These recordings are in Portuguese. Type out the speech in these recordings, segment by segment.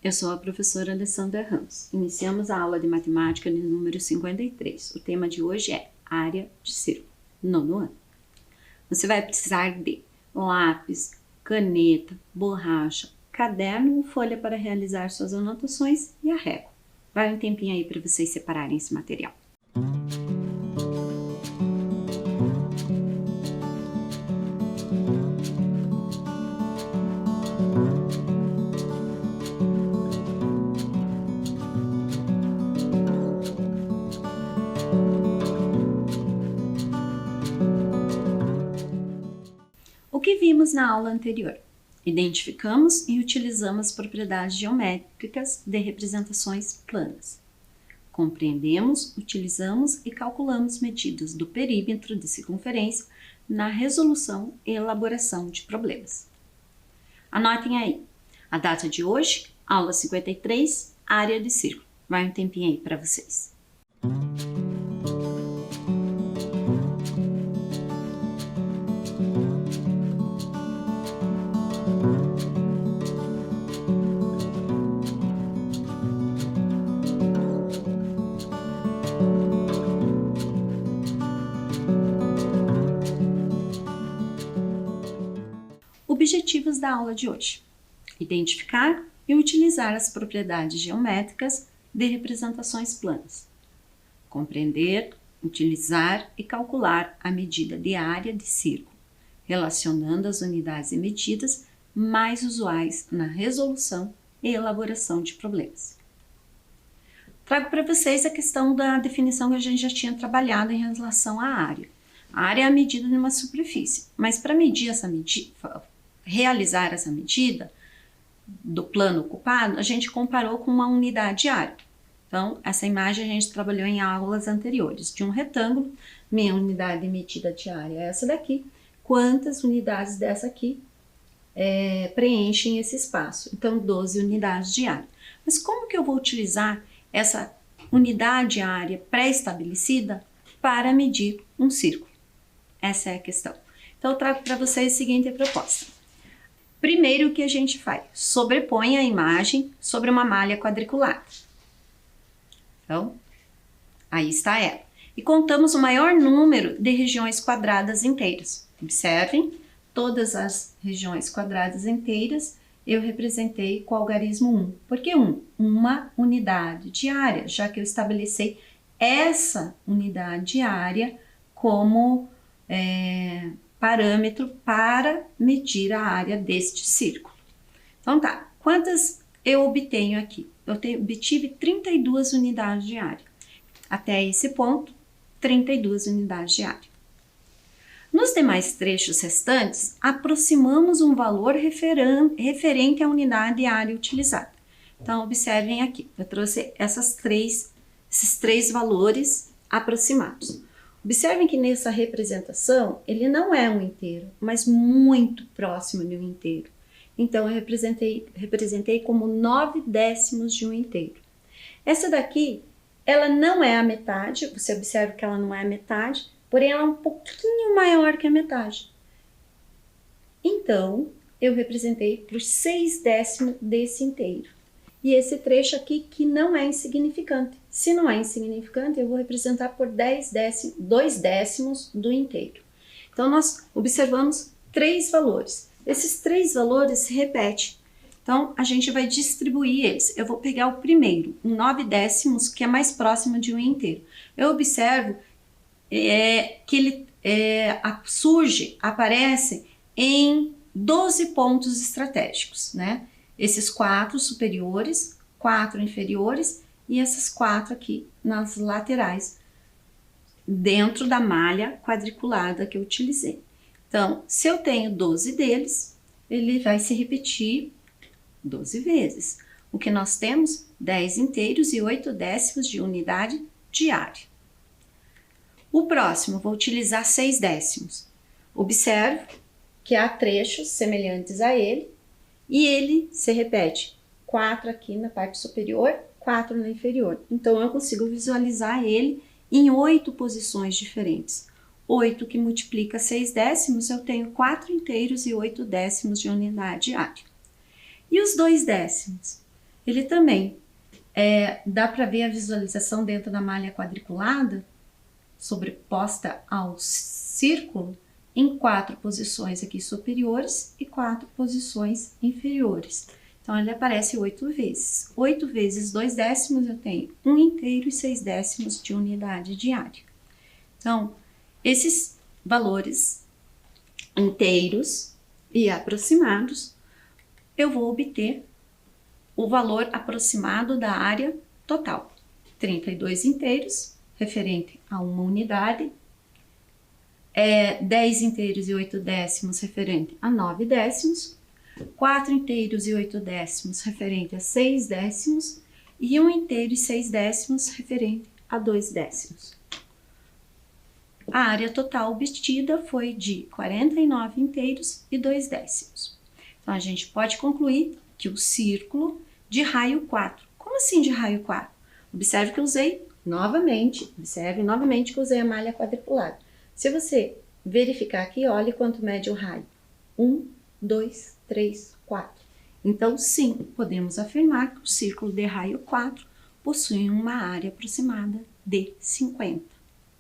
eu sou a professora Alessandra Ramos. Iniciamos a aula de matemática de número 53. O tema de hoje é área de círculo, nono ano. Você vai precisar de lápis, caneta, borracha, caderno ou folha para realizar suas anotações e a régua. Vai um tempinho aí para vocês separarem esse material. O que vimos na aula anterior? Identificamos e utilizamos propriedades geométricas de representações planas. Compreendemos, utilizamos e calculamos medidas do perímetro de circunferência na resolução e elaboração de problemas. Anotem aí, a data de hoje, aula 53, área de círculo. Vai um tempinho aí para vocês. Objetivos da aula de hoje: identificar e utilizar as propriedades geométricas de representações planas, compreender, utilizar e calcular a medida de área de círculo, relacionando as unidades e medidas mais usuais na resolução e elaboração de problemas. Trago para vocês a questão da definição que a gente já tinha trabalhado em relação à área. A área é a medida de uma superfície, mas para medir essa medida, realizar essa medida do plano ocupado, a gente comparou com uma unidade de área. Então, essa imagem a gente trabalhou em aulas anteriores. De um retângulo, minha unidade de medida de área é essa daqui. Quantas unidades dessa aqui preenchem esse espaço? Então, 12 unidades de área. Mas como que eu vou utilizar essa unidade de área pré-estabelecida para medir um círculo? Essa é a questão. Então, eu trago para vocês a seguinte proposta. Primeiro, o que a gente faz? Sobrepõe a imagem sobre uma malha quadriculada. Então, aí está ela. E contamos o maior número de regiões quadradas inteiras. Observem, todas as regiões quadradas inteiras eu representei com o algarismo 1. Por que 1? Uma unidade de área, já que eu estabeleci essa unidade de área como parâmetro para medir a área deste círculo. Então tá, quantas eu obtenho aqui? Eu obtive 32 unidades de área. Até esse ponto, 32 unidades de área. Nos demais trechos restantes, aproximamos um valor referente à unidade de área utilizada. Então, observem aqui, eu trouxe esses três valores aproximados. Observem que nessa representação, ele não é um inteiro, mas muito próximo de um inteiro. Então, eu representei como 9/10 de um inteiro. Essa daqui, ela não é a metade, você observa que ela não é a metade, porém ela é um pouquinho maior que a metade. Então, eu representei por 6/10 desse inteiro. E esse trecho aqui que não é insignificante. Se não é insignificante, eu vou representar por 2/10 do inteiro. Então, nós observamos 3 valores. Esses 3 valores se repetem. Então, a gente vai distribuir eles. Eu vou pegar o primeiro, um 9/10, que é mais próximo de um inteiro. Eu observo que ele aparece em 12 pontos estratégicos, né? Esses 4 superiores, 4 inferiores e essas 4 aqui nas laterais, dentro da malha quadriculada que eu utilizei. Então, se eu tenho 12 deles, ele vai se repetir 12 vezes. O que nós temos? 10 inteiros e 8/10 de unidade de área. O próximo, vou utilizar 6/10. Observo que há trechos semelhantes a ele e ele se repete 4 aqui na parte superior, 4 na inferior. Então, eu consigo visualizar ele em 8 posições diferentes. 8 que multiplica 6/10, eu tenho 4 inteiros e 8/10 de unidade de área. E os 2/10? Ele também dá para ver a visualização dentro da malha quadriculada, sobreposta ao círculo, em 4 posições aqui superiores e 4 posições inferiores. Então, ele aparece 8 vezes. 8 vezes 2 décimos, eu tenho 1 inteiro e 6 décimos de unidade de área. Então, esses valores inteiros e aproximados, eu vou obter o valor aproximado da área total. 32 inteiros, referente a uma unidade, 10 inteiros e 8 décimos, referente a 9 décimos, 4 inteiros e 8 décimos, referente a 6 décimos, e 1 inteiro e 6 décimos, referente a 2 décimos. A área total obtida foi de 49 inteiros e 2 décimos. Então, a gente pode concluir que o círculo de raio 4. Como assim de raio 4? Observe que eu usei novamente que eu usei a malha quadriculada. Se você verificar aqui, olhe quanto mede o raio. 1, 2, 3, 4. Então, sim, podemos afirmar que o círculo de raio 4 possui uma área aproximada de 50.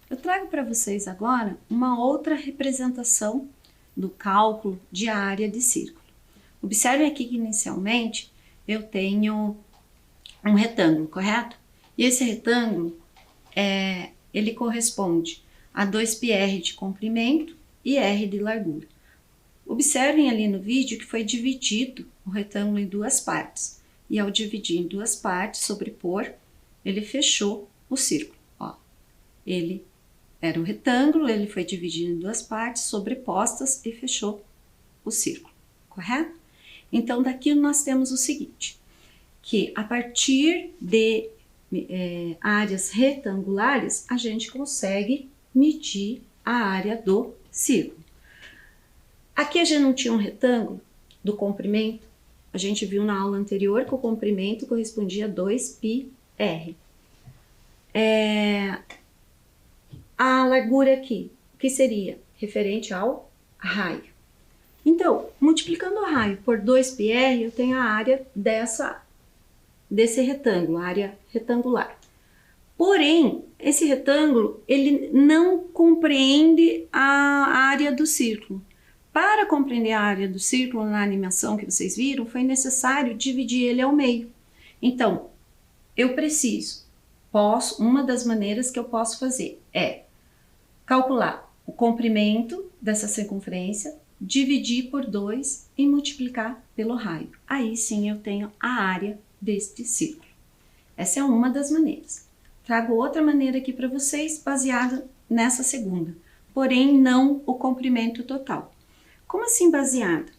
Eu trago para vocês agora uma outra representação do cálculo de área de círculo. Observem aqui que inicialmente eu tenho um retângulo, correto? E esse retângulo, ele corresponde a 2πr de comprimento e r de largura. Observem ali no vídeo que foi dividido o retângulo em 2 partes. E ao dividir em 2 partes, sobrepor, ele fechou o círculo. Ó, ele era um retângulo, ele foi dividido em 2 partes, sobrepostas, e fechou o círculo, correto? Então, daqui nós temos o seguinte, que a partir de áreas retangulares, a gente consegue medir a área do círculo. Aqui a gente não tinha um retângulo do comprimento, a gente viu na aula anterior que o comprimento correspondia a 2πr. A largura aqui, o que seria? Referente ao raio. Então, multiplicando o raio por 2πr, eu tenho a área desse retângulo, a área retangular. Porém, esse retângulo, ele não compreende a área do círculo. Para compreender a área do círculo na animação que vocês viram, foi necessário dividir ele ao meio. Então, uma das maneiras que eu posso fazer é calcular o comprimento dessa circunferência, dividir por 2 e multiplicar pelo raio. Aí sim eu tenho a área deste círculo. Essa é uma das maneiras. Trago outra maneira aqui para vocês, baseada nessa segunda, porém não o comprimento total. Como assim baseada?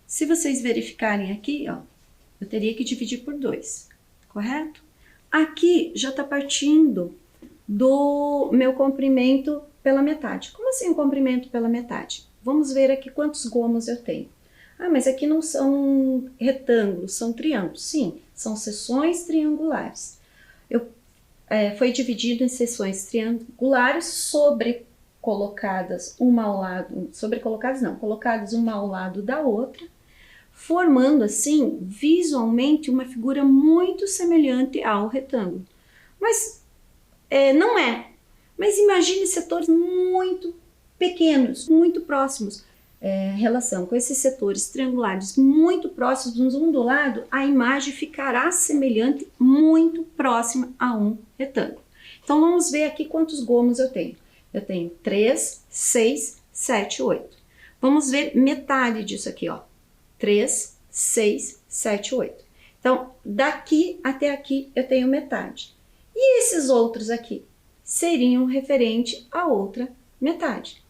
Se vocês verificarem aqui, ó, eu teria que dividir por 2, correto? Aqui já está partindo do meu comprimento pela metade. Como assim o comprimento pela metade? Vamos ver aqui quantos gomos eu tenho. Ah, mas aqui não são retângulos, são triângulos. Sim, são seções triangulares. Foi dividido em seções triangulares colocadas uma ao lado da outra, formando assim visualmente uma figura muito semelhante ao retângulo. Mas não é. Mas imagine setores muito pequenos, muito próximos. Relação com esses setores triangulares muito próximos um do lado, a imagem ficará semelhante, muito próxima a um retângulo. Então vamos ver aqui quantos gomos eu tenho. Eu tenho 3, 6, 7, 8. Vamos ver metade disso aqui, ó. 3, 6, 7, 8. Então, daqui até aqui eu tenho metade. E esses outros aqui seriam referente a outra metade.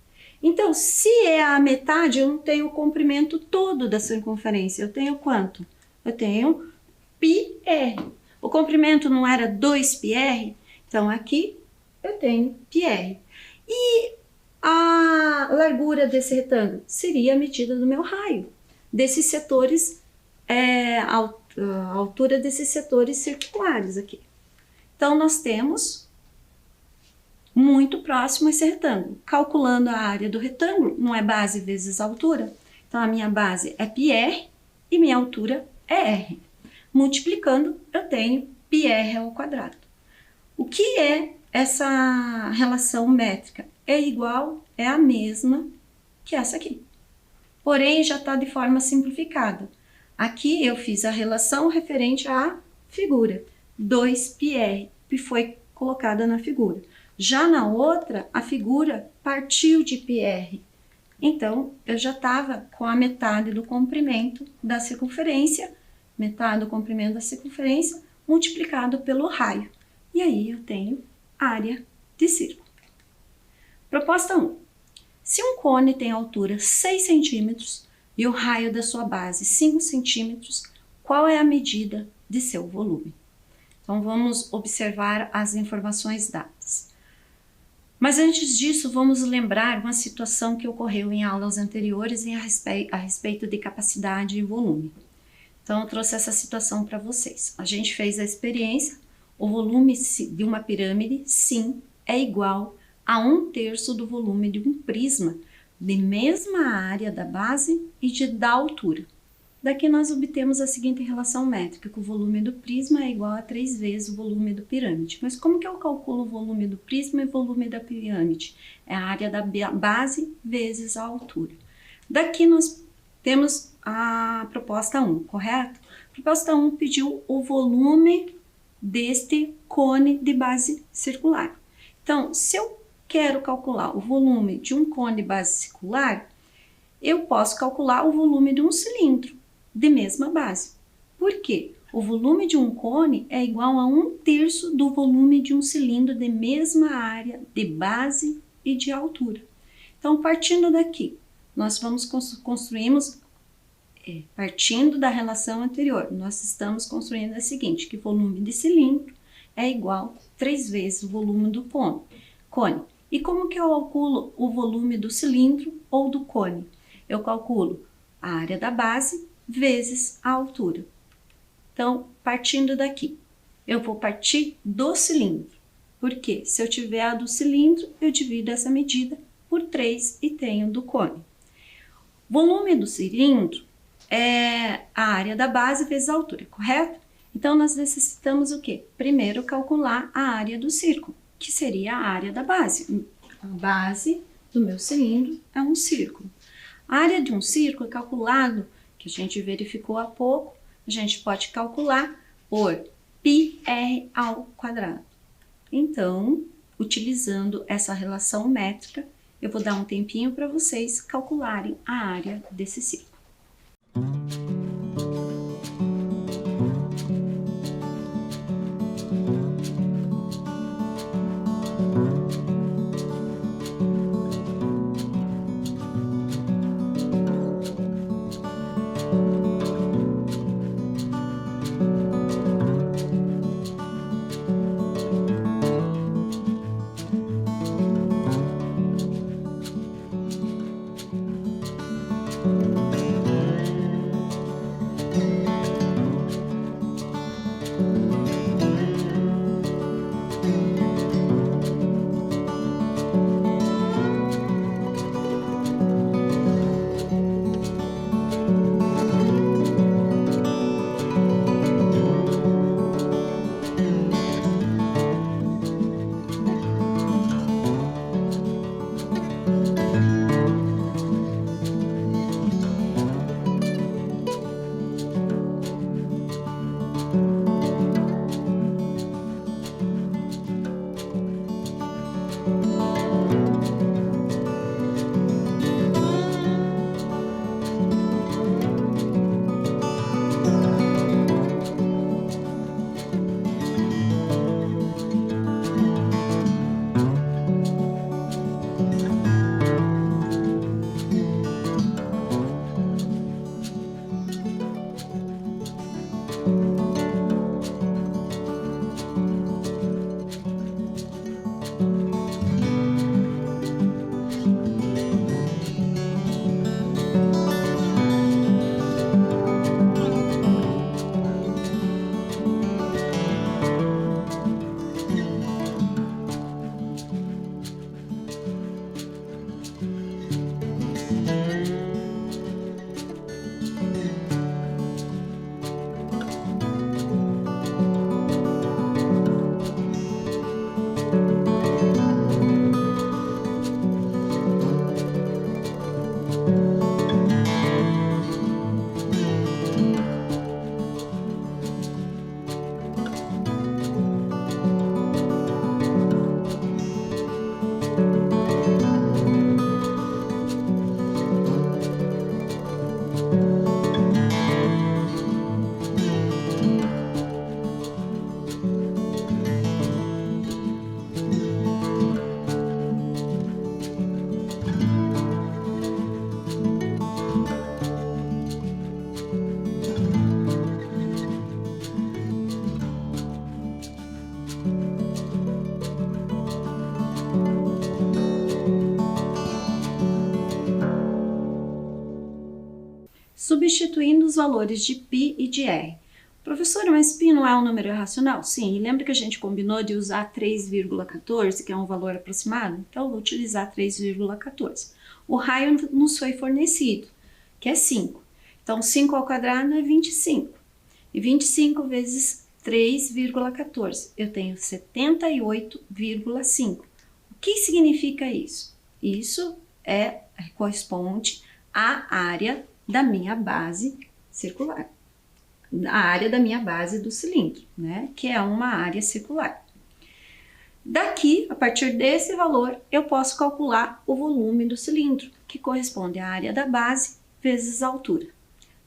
Então, se é a metade, eu não tenho o comprimento todo da circunferência. Eu tenho quanto? Eu tenho πr. O comprimento não era 2πr? Então, aqui eu tenho πr. E a largura desse retângulo seria a medida do meu raio, desses setores, a altura desses setores circulares aqui. Então, nós temos muito próximo esse retângulo. Calculando a área do retângulo, não é base vezes altura? Então, a minha base é πr e minha altura é r. Multiplicando, eu tenho πr ao quadrado. O que é essa relação métrica? É igual, é a mesma que essa aqui. Porém, já está de forma simplificada. Aqui eu fiz a relação referente à figura, 2πr, que foi colocada na figura. Já na outra, a figura partiu de πr. Então, eu já estava com a metade do comprimento da circunferência, metade do comprimento da circunferência, multiplicado pelo raio. E aí eu tenho área de círculo. Proposta 1. Se um cone tem altura 6 centímetros e o raio da sua base 5 centímetros, qual é a medida de seu volume? Então, vamos observar as informações dadas. Mas antes disso, vamos lembrar uma situação que ocorreu em aulas anteriores a respeito de capacidade e volume. Então, eu trouxe essa situação para vocês. A gente fez a experiência, o volume de uma pirâmide, sim, é igual a 1/3 do volume de um prisma, de mesma área da base e da altura. Daqui nós obtemos a seguinte relação métrica, que o volume do prisma é igual a 3 vezes o volume do pirâmide. Mas como que eu calculo o volume do prisma e o volume da pirâmide? É a área da base vezes a altura. Daqui nós temos a proposta 1, correto? A proposta 1 pediu o volume deste cone de base circular. Então, se eu quero calcular o volume de um cone de base circular, eu posso calcular o volume de um cilindro de mesma base. Por quê? O volume de um cone é igual a 1/3 do volume de um cilindro de mesma área de base e de altura. Então, partindo daqui, nós construímos, partindo da relação anterior, nós estamos construindo a seguinte, que o volume de cilindro é igual a 3 vezes o volume do cone. E como que eu calculo o volume do cilindro ou do cone? Eu calculo a área da base vezes a altura. Então, partindo daqui, eu vou partir do cilindro. Porque se eu tiver a do cilindro, eu divido essa medida por 3 e tenho do cone. Volume do cilindro é a área da base vezes a altura, correto? Então, nós necessitamos o quê? Primeiro, calcular a área do círculo, que seria a área da base. A base do meu cilindro é um círculo. A área de um círculo é calculado, que a gente verificou há pouco, a gente pode calcular por πr ao quadrado. Então, utilizando essa relação métrica, eu vou dar um tempinho para vocês calcularem a área desse círculo. substituindo os valores de π e de r. Professora, mas π não é um número irracional? Sim, e lembra que a gente combinou de usar 3,14, que é um valor aproximado? Então, eu vou utilizar 3,14. O raio nos foi fornecido, que é 5. Então, 5 ao quadrado é 25. E 25 vezes 3,14, eu tenho 78,5. O que significa isso? Isso corresponde à área da minha base circular. A área da minha base do cilindro, né? Que é uma área circular. Daqui, a partir desse valor, eu posso calcular o volume do cilindro, que corresponde à área da base vezes a altura.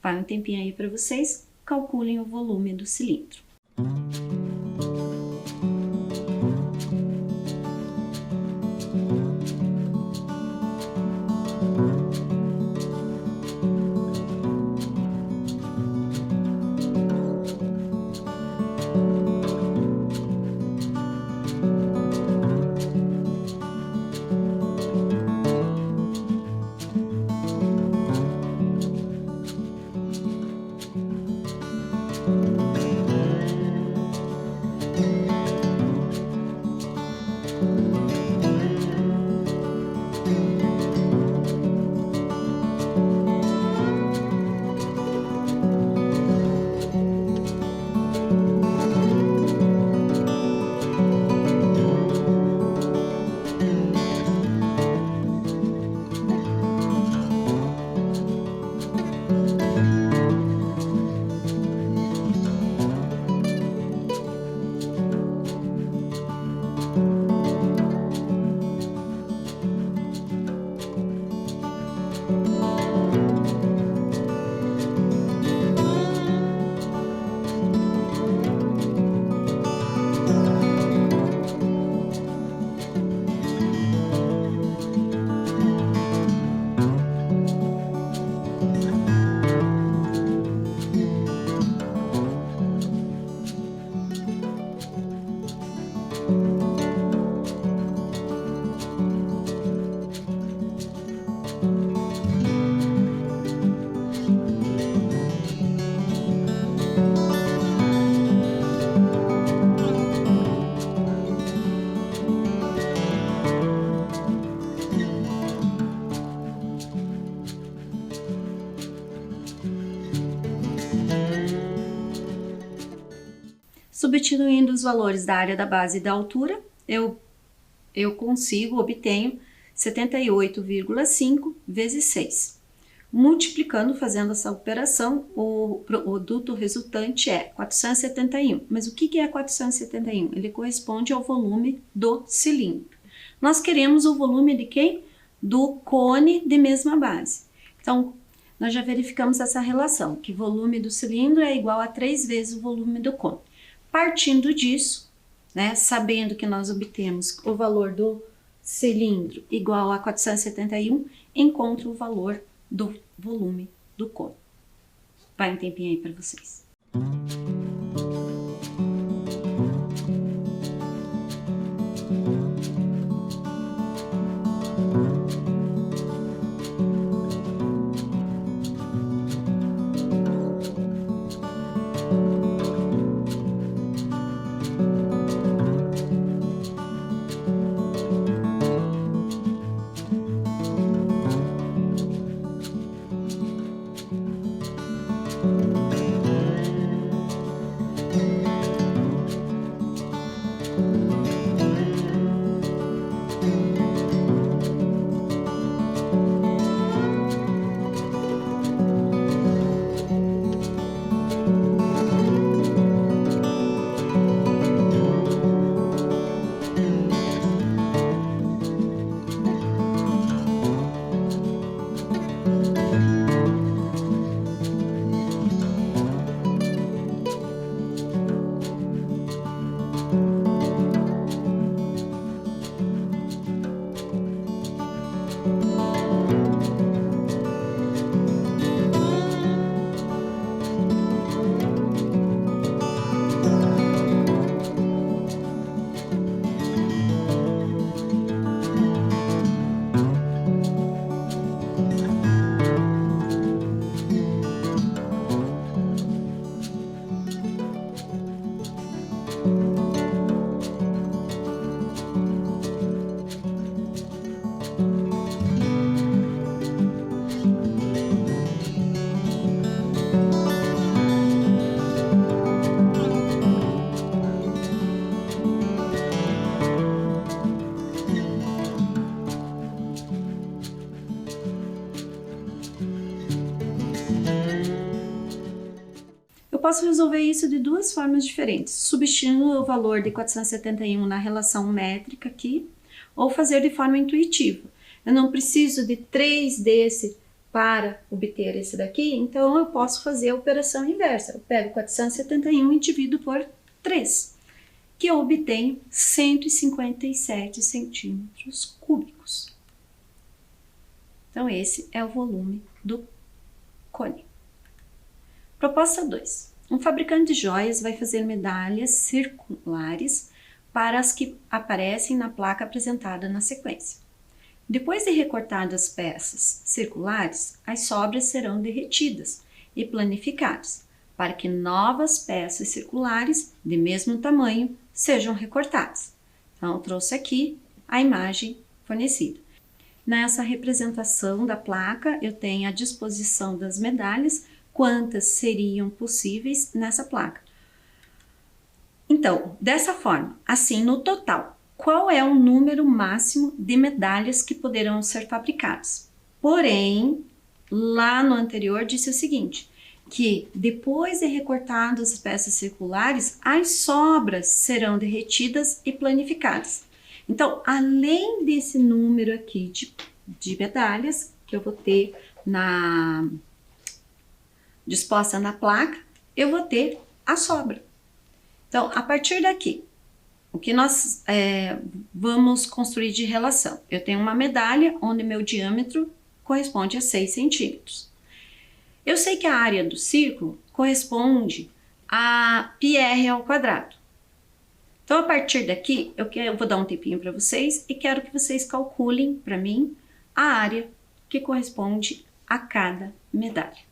Vai um tempinho aí para vocês, calculem o volume do cilindro. Substituindo os valores da área da base e da altura, eu obtenho 78,5 vezes 6. Multiplicando, fazendo essa operação, o produto resultante é 471. Mas o que é 471? Ele corresponde ao volume do cilindro. Nós queremos o volume de quem? Do cone de mesma base. Então, nós já verificamos essa relação, que o volume do cilindro é igual a 3 vezes o volume do cone. Partindo disso, né, sabendo que nós obtemos o valor do cilindro igual a 471, encontro o valor do volume do cone. Vai um tempinho aí para vocês. posso resolver isso de duas formas diferentes, substituindo o valor de 471 na relação métrica aqui, ou fazer de forma intuitiva. Eu não preciso de 3 desse para obter esse daqui, então eu posso fazer a operação inversa. Eu pego 471 e divido por 3, que eu obtenho 157 centímetros cúbicos. Então, esse é o volume do cone. Proposta 2. Um fabricante de joias vai fazer medalhas circulares para as que aparecem na placa apresentada na sequência. Depois de recortadas as peças circulares, as sobras serão derretidas e planificadas, para que novas peças circulares de mesmo tamanho sejam recortadas. Então, eu trouxe aqui a imagem fornecida. Nessa representação da placa, eu tenho a disposição das medalhas, quantas seriam possíveis nessa placa. Então, dessa forma, assim, no total, qual é o número máximo de medalhas que poderão ser fabricadas? Porém, lá no anterior disse o seguinte, que depois de recortadas as peças circulares, as sobras serão derretidas e planificadas. Então, além desse número aqui de medalhas que eu vou ter disposta na placa, eu vou ter a sobra. Então, a partir daqui, o que nós vamos construir de relação? Eu tenho uma medalha onde meu diâmetro corresponde a 6 centímetros. Eu sei que a área do círculo corresponde a πr ao quadrado. Então, a partir daqui, eu vou dar um tempinho para vocês e quero que vocês calculem para mim a área que corresponde a cada medalha.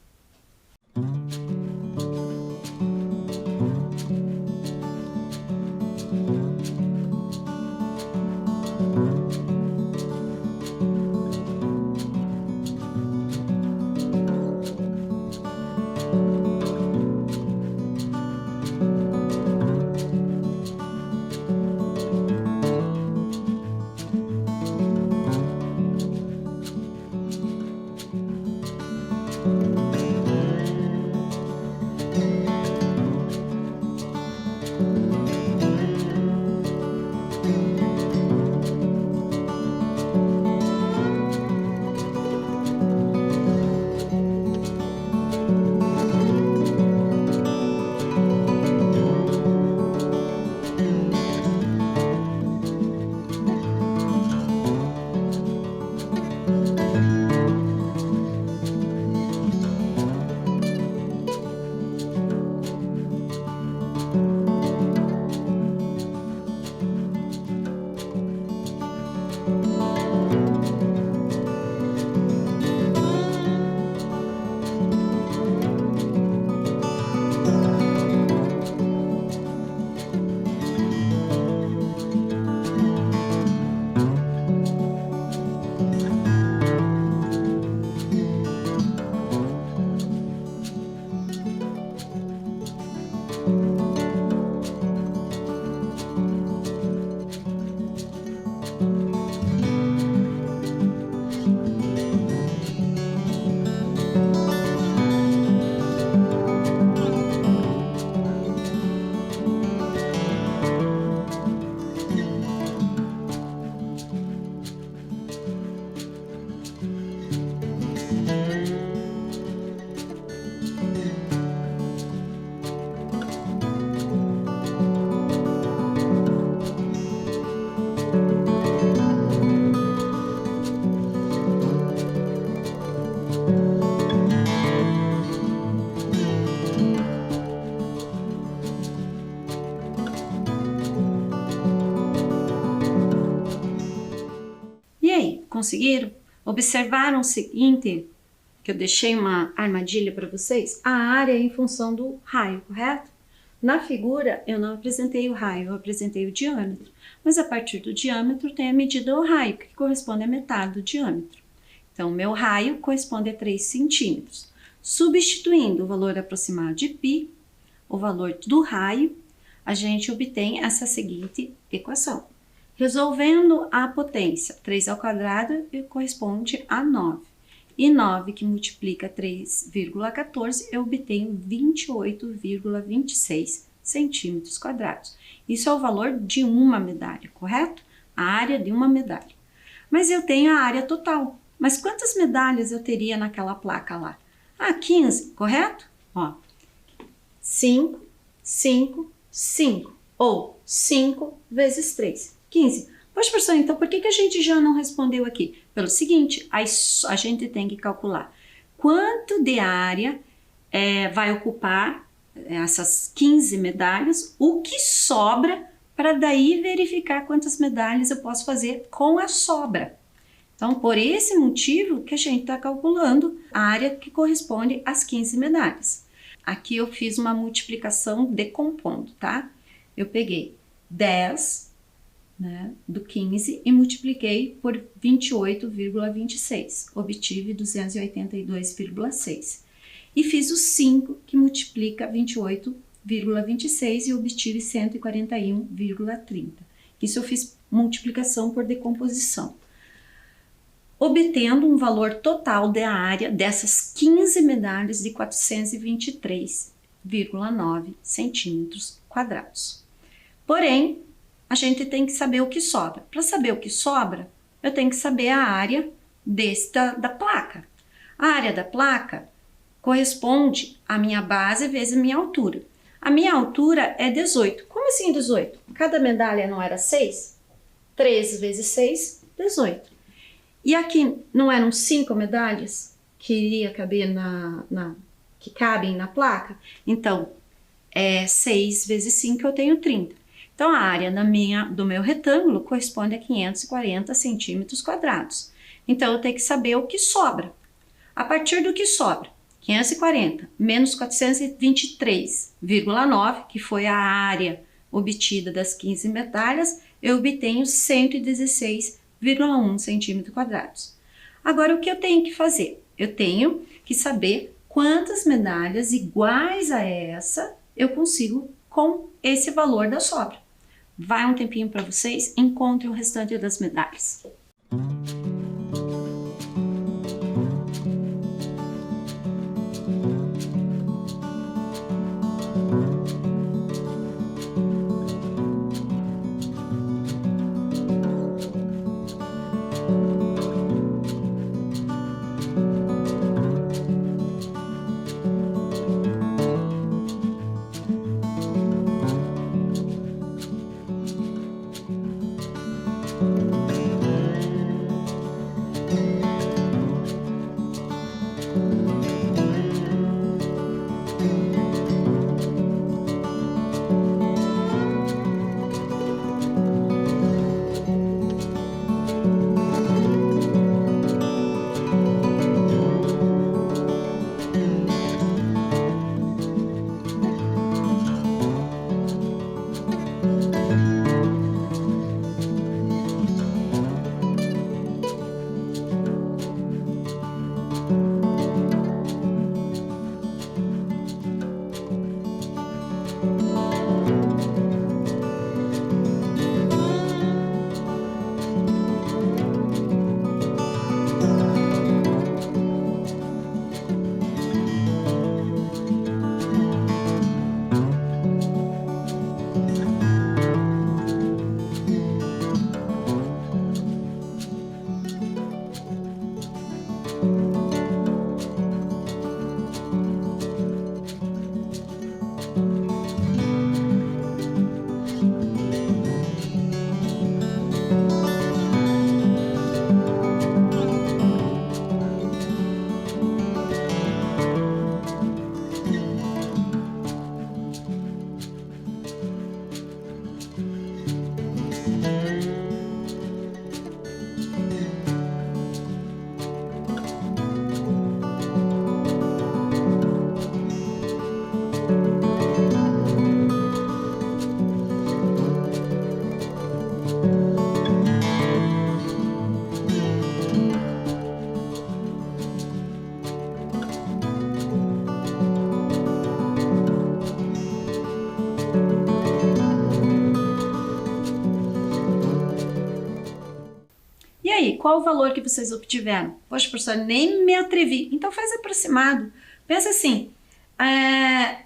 Conseguiram? Observaram o seguinte, que eu deixei uma armadilha para vocês? A área é em função do raio, correto? Na figura, eu não apresentei o raio, eu apresentei o diâmetro. Mas a partir do diâmetro, tem a medida do raio, que corresponde à metade do diâmetro. Então, meu raio corresponde a 3 centímetros. Substituindo o valor aproximado de π, o valor do raio, a gente obtém essa seguinte equação. Resolvendo a potência, 3 ao quadrado corresponde a 9. e 9 que multiplica 3,14, eu obtenho 28,26 centímetros quadrados. Isso é o valor de uma medalha, correto? A área de uma medalha. Mas eu tenho a área total. Mas quantas medalhas eu teria naquela placa lá? 15, correto? Ó, 5, 5, 5. Ou 5 vezes 3, 15. Poxa, professor, então por que a gente já não respondeu aqui? Pelo seguinte, a gente tem que calcular quanto de área vai ocupar essas 15 medalhas, o que sobra, para daí verificar quantas medalhas eu posso fazer com a sobra. Então, por esse motivo que a gente está calculando a área que corresponde às 15 medalhas. Aqui eu fiz uma multiplicação decompondo, tá? Eu peguei 10, né, do 15 e multipliquei por 28,26. Obtive 282,6. E fiz o 5, que multiplica 28,26 e obtive 141,30. Isso eu fiz multiplicação por decomposição, obtendo um valor total da área dessas 15 medalhas de 423,9 centímetros quadrados. Porém, a gente tem que saber o que sobra. Para saber o que sobra, eu tenho que saber a área da placa. A área da placa corresponde à minha base vezes a minha altura. A minha altura é 18. Como assim 18? Cada medalha não era 6? 13 vezes 6, 18. E aqui não eram 5 medalhas que iria caber que cabem na placa? Então, 6 vezes 5 eu tenho 30. Então, a área do meu retângulo corresponde a 540 centímetros quadrados. Então, eu tenho que saber o que sobra. A partir do que sobra, 540 menos 423,9, que foi a área obtida das 15 medalhas, eu obtenho 116,1 centímetros quadrados. Agora, o que eu tenho que fazer? Eu tenho que saber quantas medalhas iguais a essa eu consigo com esse valor da sobra. Vai um tempinho para vocês, encontrem o restante das medalhas. qual o valor que vocês obtiveram? Poxa, professor, nem me atrevi. Então faz aproximado. Pensa assim,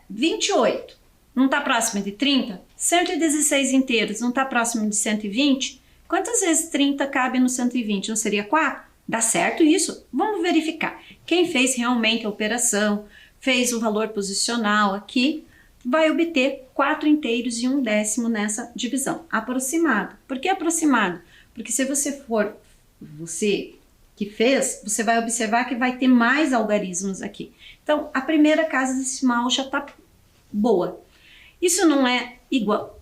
28 não está próximo de 30? 116 inteiros não está próximo de 120? Quantas vezes 30 cabe no 120? Não seria 4? Dá certo isso? Vamos verificar. Quem fez realmente a operação, fez o valor posicional aqui, vai obter 4 inteiros e 1/10 nessa divisão. Aproximado. Por que aproximado? Porque se você que fez, você vai observar que vai ter mais algarismos aqui. Então, a primeira casa decimal já está boa. Isso não é igual,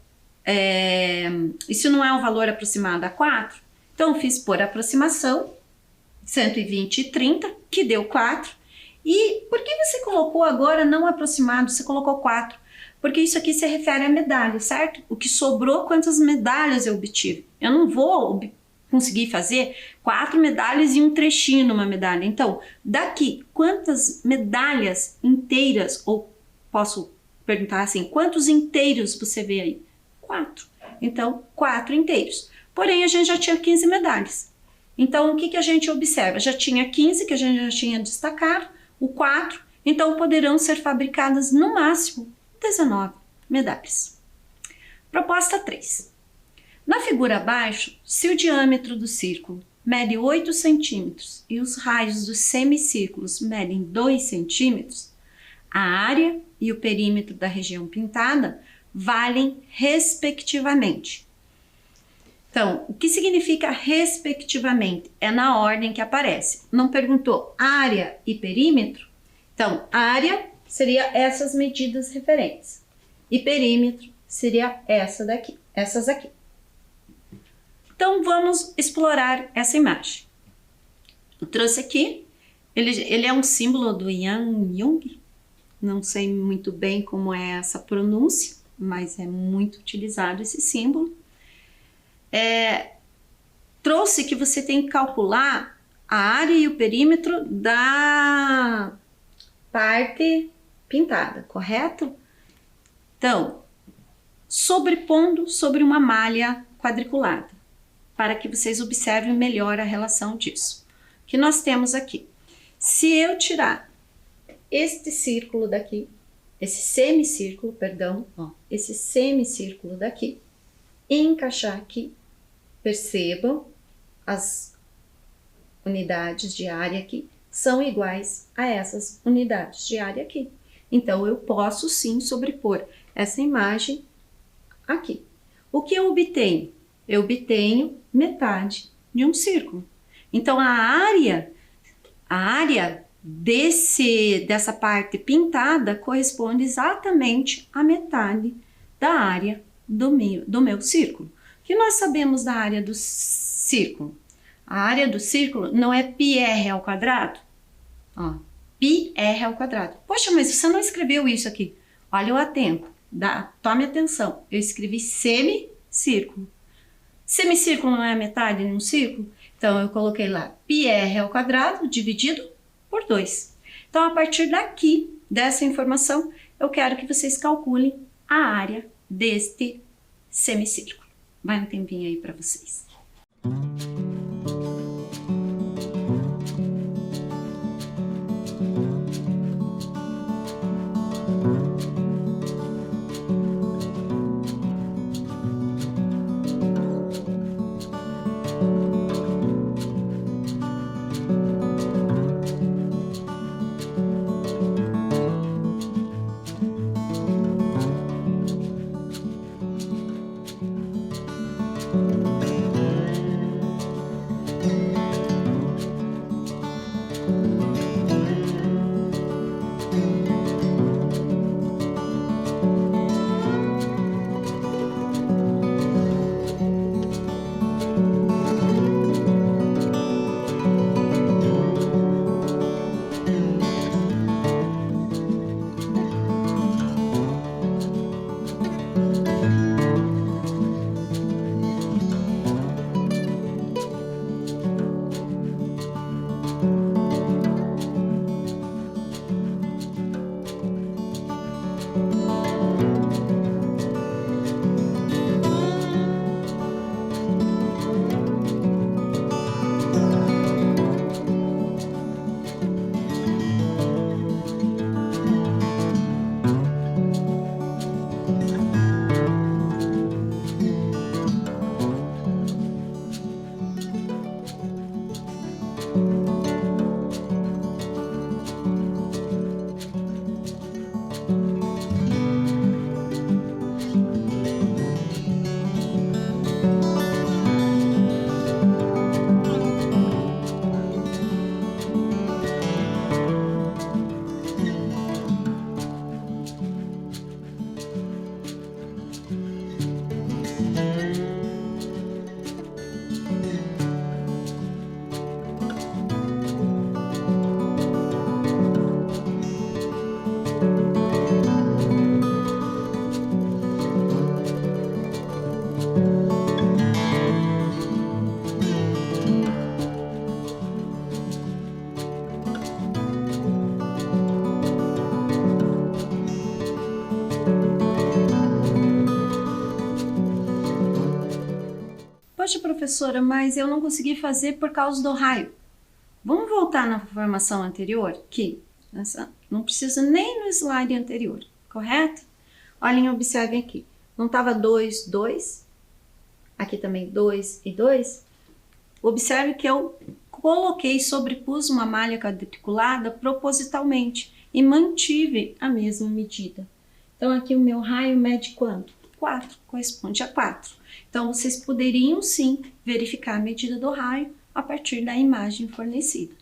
isso não é um valor aproximado a 4, então eu fiz por aproximação, 120 e 30, que deu 4. E por que você colocou agora não aproximado, você colocou 4? Porque isso aqui se refere a medalha, certo? O que sobrou, quantas medalhas eu obtive. Eu não vou conseguir fazer 4 medalhas e um trechinho numa medalha. Então, daqui, quantas medalhas inteiras, ou posso perguntar assim, quantos inteiros você vê aí? 4. Então, 4 inteiros. Porém, a gente já tinha 15 medalhas. Então, o que a gente observa? Já tinha 15, que a gente já tinha destacado, o 4, então poderão ser fabricadas no máximo 19 medalhas. Proposta 3. Na figura abaixo, se o diâmetro do círculo mede 8 centímetros e os raios dos semicírculos medem 2 centímetros, a área e o perímetro da região pintada valem respectivamente. Então, o que significa respectivamente? É na ordem que aparece. Não perguntou área e perímetro? Então, área seria essas medidas referentes e perímetro seria essas aqui. Então, vamos explorar essa imagem. Eu trouxe aqui, ele é um símbolo do Yang, não sei muito bem como é essa pronúncia, mas é muito utilizado esse símbolo. Trouxe que você tem que calcular a área e o perímetro da parte pintada, correto? Então, sobrepondo sobre uma malha quadriculada, para que vocês observem melhor a relação disso. O que nós temos aqui? Se eu tirar este círculo daqui, esse semicírculo, perdão, esse semicírculo daqui, e encaixar aqui, percebam, as unidades de área aqui são iguais a essas unidades de área aqui. Então, eu posso sim sobrepor essa imagem aqui. O que eu obtenho? Eu obtenho metade de um círculo. Então, a área dessa parte pintada corresponde exatamente à metade da área do meu círculo. O que nós sabemos da área do círculo? A área do círculo não é πr ao quadrado? Πr ao quadrado. Poxa, mas você não escreveu isso aqui. Olha o atento, tome atenção. Eu escrevi semicírculo. Semicírculo não é a metade de um círculo? Então, eu coloquei lá πr ao quadrado dividido por 2. Então, a partir daqui, dessa informação, eu quero que vocês calculem a área deste semicírculo. Vai um tempinho aí para vocês. Poxa, professora, mas eu não consegui fazer por causa do raio. Vamos voltar na formação anterior? Não precisa nem no slide anterior, correto? Olhem, observem aqui. Não estava 2, 2? Aqui também 2 e 2? Observe que eu sobrepus uma malha quadriculada propositalmente e mantive a mesma medida. Então, aqui o meu raio mede quanto? 4, corresponde a 4. Então, vocês poderiam sim verificar a medida do raio a partir da imagem fornecida.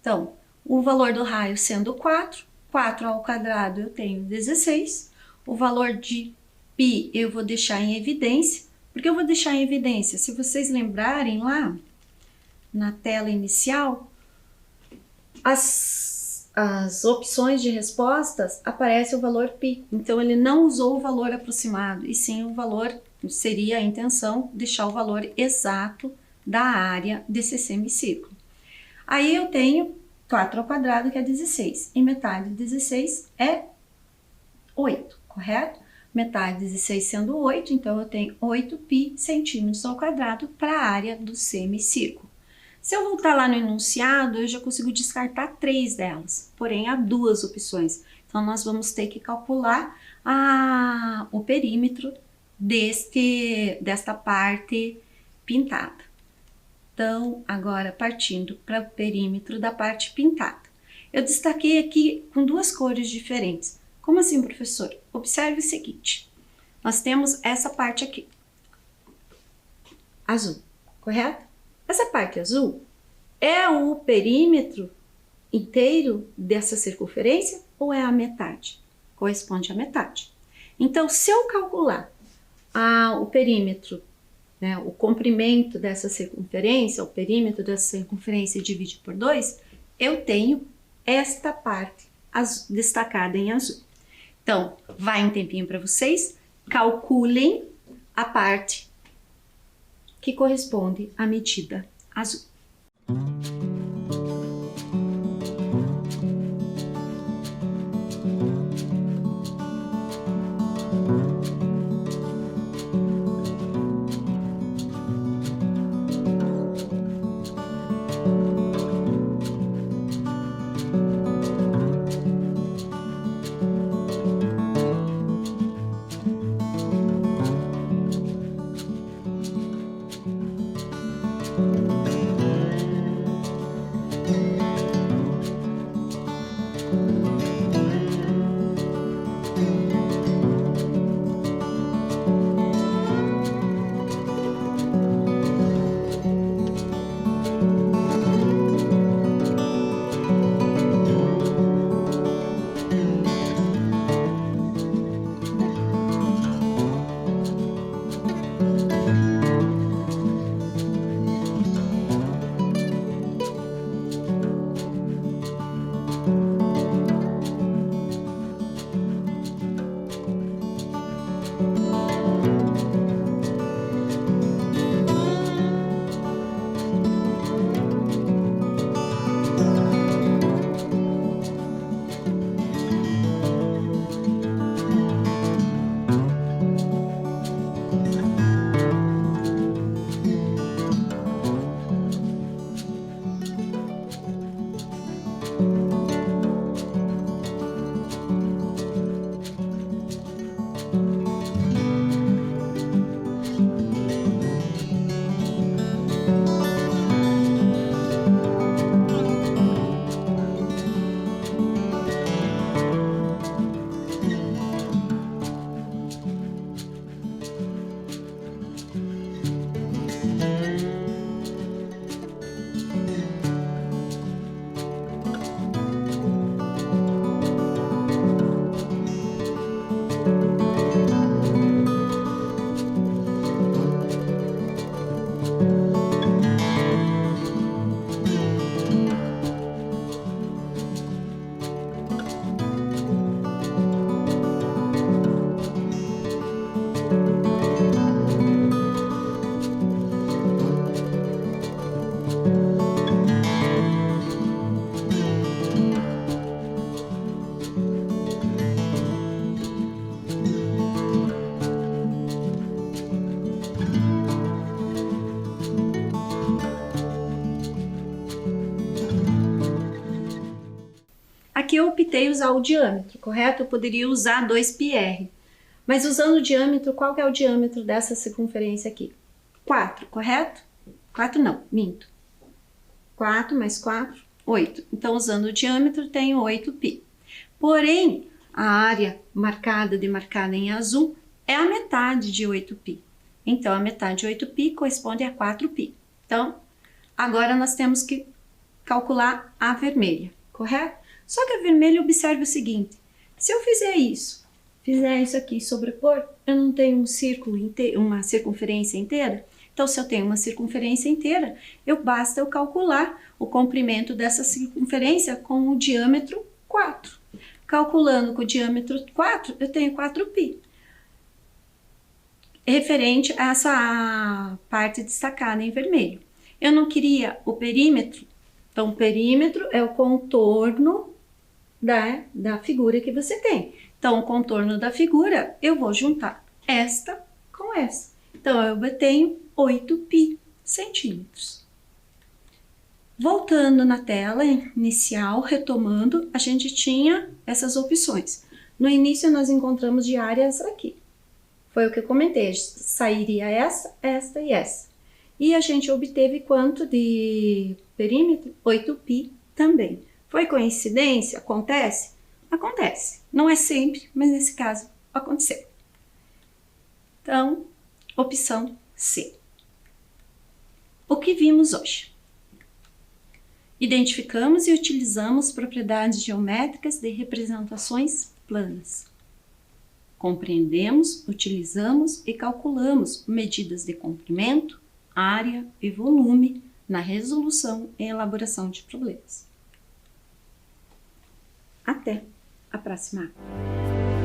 Então, o valor do raio sendo 4, 4 ao quadrado eu tenho 16. O valor de π eu vou deixar em evidência. Por que eu vou deixar em evidência? Se vocês lembrarem lá na tela inicial, as opções de respostas aparece o valor π. Então, ele não usou o valor aproximado, e sim o valor, seria a intenção, deixar o valor exato da área desse semicírculo. Aí eu tenho 4 ao quadrado, que é 16, e metade de 16 é 8, correto? Metade de 16 sendo 8, então eu tenho 8π centímetros ao quadrado para a área do semicírculo. Se eu voltar lá no enunciado, eu já consigo descartar 3 delas, porém há 2 opções. Então, nós vamos ter que calcular o perímetro desta parte pintada. Então, agora partindo para o perímetro da parte pintada. Eu destaquei aqui com 2 cores diferentes. Como assim, professor? Observe o seguinte. Nós temos essa parte aqui, azul, correto? Essa parte azul é o perímetro inteiro dessa circunferência ou é a metade? Corresponde à metade. Então, se eu calcular o perímetro, né, o comprimento dessa circunferência, o perímetro dessa circunferência divide por 2, eu tenho esta parte destacada em azul. Então, vai um tempinho para vocês, calculem a parte que corresponde à medida azul. Aqui eu optei usar o diâmetro, correto? Eu poderia usar 2πr. Mas usando o diâmetro, qual que é o diâmetro dessa circunferência aqui? 4, correto? 4 não, minto. 4 mais 4, 8. Então, usando o diâmetro, tenho 8π. Porém, a área demarcada em azul é a metade de 8π. Então, a metade de 8π corresponde a 4π. Então, agora nós temos que calcular a vermelha, correto? Só que a vermelha, observe o seguinte, se eu fizer isso aqui sobrepor, eu não tenho um círculo inteiro, uma circunferência inteira. Então, se eu tenho uma circunferência inteira, basta eu calcular o comprimento dessa circunferência com o diâmetro 4. Calculando com o diâmetro 4, eu tenho 4π. Referente a essa parte destacada em vermelho. Eu não queria o perímetro, então o perímetro é o contorno da figura que você tem. Então, o contorno da figura, eu vou juntar esta com essa. Então, eu obtenho 8π centímetros. Voltando na tela inicial, retomando, a gente tinha essas opções. No início, nós encontramos de áreas aqui. Foi o que eu comentei, sairia esta e essa. E a gente obteve quanto de perímetro? 8π também. Foi coincidência? Acontece? Acontece. Não é sempre, mas nesse caso aconteceu. Então, opção C. O que vimos hoje? Identificamos e utilizamos propriedades geométricas de representações planas. Compreendemos, utilizamos e calculamos medidas de comprimento, área e volume na resolução e elaboração de problemas. Até a próxima aula.